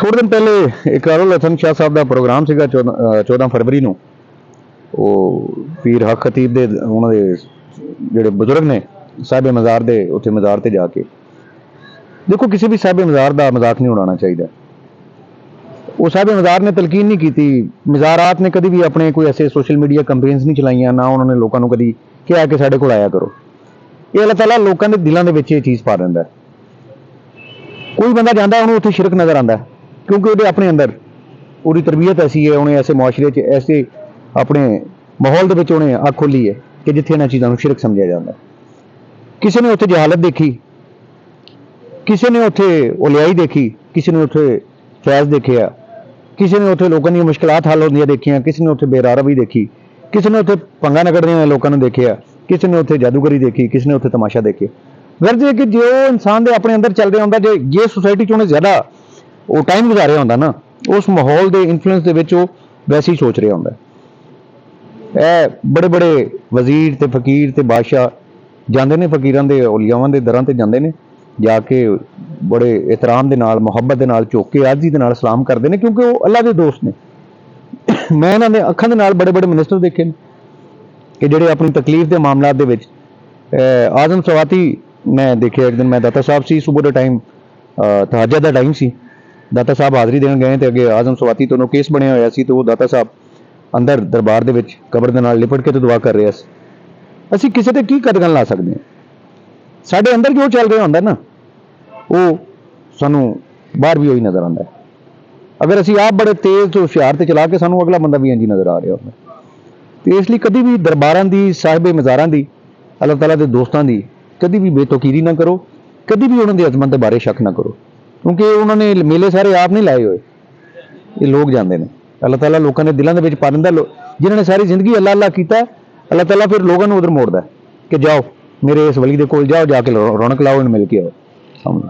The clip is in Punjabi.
थोड़े दिन पहले इकरारुल हसन शाह साहब का प्रोग्राम ਸੀਗਾ 14 फरवरी ਨੂੰ ਉਹ ਪੀਰ ਹਕ ਖਤੀਬ ਦੇ ਉਹਨਾਂ ਦੇ ਜਿਹੜੇ ਬਜ਼ੁਰਗ ਨੇ ਸਾਹਿਬ ਮਜ਼ਾਰ ਦੇ ਉੱਥੇ ਮਜ਼ਾਰ ਤੇ ਜਾ ਕੇ ਦੇਖੋ ਕਿਸੇ ਵੀ ਸਾਹਿਬ ਮਜ਼ਾਰ ਦਾ ਮਜ਼ਾਕ ਨਹੀਂ ਉਡਾਉਣਾ ਚਾਹੀਦਾ। ਉਹ ਸਾਹਿਬ ਮਜ਼ਾਰ ਨੇ ਤਲਕੀਨ ਨਹੀਂ ਕੀਤੀ, ਮਜ਼ਾਰਾਤ ਨੇ ਕਦੀ ਵੀ ਆਪਣੇ ਕੋਈ ਐਸੇ ਸੋਸ਼ਲ ਮੀਡੀਆ ਕੰਪੇਨਸ ਨਹੀਂ ਚਲਾਈਆਂ, ਨਾ ਉਹਨਾਂ ਨੇ ਲੋਕਾਂ ਨੂੰ ਕਦੀ ਕਿਹਾ ਕਿ ਸਾਡੇ ਕੋਲ ਆਇਆ ਕਰੋ। ਇਹ ਅੱਲਾਹ ਤਾਲਾ ਲੋਕਾਂ ਦੇ ਦਿਲਾਂ ਦੇ ਵਿੱਚ ਇਹ ਚੀਜ਼ ਪਾ ਦਿੰਦਾ। ਕੋਈ ਬੰਦਾ ਜਾਂਦਾ ਉਹਨੂੰ ਉੱਥੇ ਸ਼ਿਰਕ ਨਜ਼ਰ ਆਉਂਦਾ ਕਿਉਂਕਿ ਉਹਦੇ ਆਪਣੇ ਅੰਦਰ ਉਹਦੀ ਤਰਬੀਅਤ ਐਸੀ ਹੈ, ਉਹਨੇ ਐਸੇ ਮੁਆਸ਼ਰੇ 'ਚ ਐਸੇ ਆਪਣੇ ਮਾਹੌਲ ਦੇ ਵਿੱਚ ਉਹਨੇ ਅੱਖ ਖੋਲੀ ਹੈ ਕਿ ਜਿੱਥੇ ਇਹਨਾਂ ਚੀਜ਼ਾਂ ਨੂੰ ਸ਼ਿਰਕ ਸਮਝਿਆ ਜਾਂਦਾ। ਕਿਸੇ ਨੇ ਉੱਥੇ ਜਹਾਲਤ ਦੇਖੀ, ਕਿਸੇ ਨੇ ਉੱਥੇ ਉਲਿਆਈ ਦੇਖੀ, ਕਿਸੇ ਨੇ ਉੱਥੇ ਫੈਜ਼ ਦੇਖਿਆ, ਕਿਸੇ ਨੇ ਉੱਥੇ ਲੋਕਾਂ ਦੀਆਂ ਮੁਸ਼ਕਲਾਤ ਹੱਲ ਹੁੰਦੀਆਂ ਦੇਖੀਆਂ, ਕਿਸੇ ਨੇ ਉੱਥੇ ਬੇਰਾਰਵੀ ਦੇਖੀ, ਕਿਸੇ ਨੇ ਉੱਥੇ ਪੰਗਾ ਨਕੜਦੇ ਹੋਏ ਲੋਕਾਂ ਨੂੰ ਦੇਖਿਆ, ਕਿਸੇ ਨੇ ਉੱਥੇ ਜਾਦੂਗਰੀ ਦੇਖੀ, ਕਿਸੇ ਨੇ ਉੱਥੇ ਤਮਾਸ਼ਾ ਦੇਖਿਆ। ਗਰਜ ਹੈ ਕਿ ਜੇ ਉਹ ਇਨਸਾਨ ਦੇ ਆਪਣੇ ਅੰਦਰ ਚੱਲ ਰਿਹਾ ਹੁੰਦਾ, ਜੇ ਸੁਸਾਇਟੀ 'ਚ ਉਹਨੇ ਜ਼ਿਆਦਾ ਉਹ ਟਾਈਮ ਗੁਜ਼ਾਰਿਆ ਹੁੰਦਾ ਨਾ, ਉਸ ਮਾਹੌਲ ਦੇ ਇਨਫਲੂਐਂਸ ਦੇ ਵਿੱਚ ਉਹ ਵੈਸੇ ਹੀ ਸੋਚ ਰਿਹਾ ਹੁੰਦਾ। ਇਹ ਬੜੇ ਬੜੇ ਵਜ਼ੀਰ ਤੇ ਫਕੀਰ ਤੇ ਬਾਦਸ਼ਾਹ ਜਾਂਦੇ ਨੇ ਫਕੀਰਾਂ ਦੇ ਔਲੀਆਵਾਂ ਦੇ ਦਰਾਂ ਤੇ ਜਾਂਦੇ ਨੇ, ਜਾ ਕੇ ਬੜੇ ਇਤਰਾਮ ਦੇ ਨਾਲ ਮੁਹੱਬਤ ਦੇ ਨਾਲ ਝੁਕ ਕੇ ਆਜ਼ੀ ਦੇ ਨਾਲ ਸਲਾਮ ਕਰਦੇ ਨੇ ਕਿਉਂਕਿ ਉਹ ਅੱਲਾ ਦੇ ਦੋਸਤ ਨੇ। ਮੈਂ ਇਹਨਾਂ ਦੇ ਅੱਖਾਂ ਦੇ ਨਾਲ ਬੜੇ ਬੜੇ ਮਿਨਿਸਟਰ ਦੇਖੇ ਨੇ ਕਿ ਜਿਹੜੇ ਆਪਣੀ ਤਕਲੀਫ ਦੇ ਮਾਮਲਾਤ ਦੇ ਵਿੱਚ ਆਜ਼ਮ ਸਵਾਤੀ ਮੈਂ ਦੇਖਿਆ ਇੱਕ ਦਿਨ, ਮੈਂ ਦਾਤਾ ਸਾਹਿਬ ਸੀ, ਸੁਬਹ ਦਾ ਟਾਈਮ ਤਹੱਜਦ ਦਾ ਟਾਈਮ ਸੀ, ਦਾਤਾ ਸਾਹਿਬ ਹਾਜ਼ਰੀ ਦੇਣ ਗਏ ਤੇ ਅੱਗੇ ਆਜ਼ਮ ਸਵਾਤੀ ਤੋਂ ਕੇਸ ਬਣਿਆ ਹੋਇਆ ਸੀ ਤੇ ਉਹ ਦਾਤਾ ਸਾਹਿਬ ਅੰਦਰ ਦਰਬਾਰ ਦੇ ਵਿੱਚ ਕਬਰ ਦੇ ਨਾਲ ਲਿਪਟ ਕੇ ਤੇ ਦੁਆ ਕਰ ਰਿਹਾ ਸੀ। ਅਸੀਂ ਕਿਸੇ ਤੇ ਕੀ ਕਦਗਨ ਲਾ ਸਕਦੇ ਹਾਂ? ਸਾਡੇ ਅੰਦਰ ਜੋ ਚੱਲ ਰਿਹਾ ਹੁੰਦਾ ਨਾ ਉਹ ਸਾਨੂੰ ਬਾਹਰ ਵੀ ਉਹੀ ਨਜ਼ਰ ਆਉਂਦਾ। ਅਗਰ ਅਸੀਂ ਆਪ ਬੜੇ ਤੇਜ਼ ਤੋਂ ਹੁਸ਼ਿਆਰ ਤੇ ਚਲਾ ਕੇ ਸਾਨੂੰ ਅਗਲਾ ਬੰਦਾ ਵੀ ਇੰਝ ਨਜ਼ਰ ਆ ਰਿਹਾ ਹੁੰਦਾ। ਤੇ ਇਸ ਲਈ ਕਦੀ ਵੀ ਦਰਬਾਰਾਂ ਦੀ, ਸਾਹਿਬੇ ਮਜ਼ਾਰਾਂ ਦੀ, ਅੱਲਾਹ ਤਾਲਾ ਦੇ ਦੋਸਤਾਂ ਦੀ ਕਦੀ ਵੀ ਬੇਤੌਕੀਰੀ ਨਾ ਕਰੋ, ਕਦੀ ਵੀ ਉਹਨਾਂ ਦੀ ਅਜ਼ਮਤ ਦੇ ਬਾਰੇ ਸ਼ੱਕ ਨਾ ਕਰੋ ਕਿਉਂਕਿ ਉਹਨਾਂ ਨੇ ਮੇਲੇ ਸਾਰੇ ਆਪ ਨਹੀਂ ਲਾਏ ਹੋਏ, ਇਹ ਲੋਕ ਜਾਂਦੇ ਨੇ। ਅੱਲਾਹ ਤਾਲਾ ਲੋਕਾਂ ਦੇ ਦਿਲਾਂ ਦੇ ਵਿੱਚ ਪਾ ਦਿੰਦਾ। ਜਿਨ੍ਹਾਂ ਨੇ ਸਾਰੀ ਜ਼ਿੰਦਗੀ ਅੱਲਾਹ ਅੱਲਾਹ ਕੀਤਾ, ਅੱਲਾਹ ਤਾਲਾ ਫਿਰ ਲੋਕਾਂ ਨੂੰ ਉਧਰ ਮੋੜਦਾ ਕਿ ਜਾਓ ਮੇਰੇ ਇਸ ਵਲੀ ਦੇ ਕੋਲ ਜਾਓ, ਜਾ ਕੇ ਰੌਣਕ ਲਾਓ, ਇਹਨੂੰ ਮਿਲ ਕੇ ਆਓ।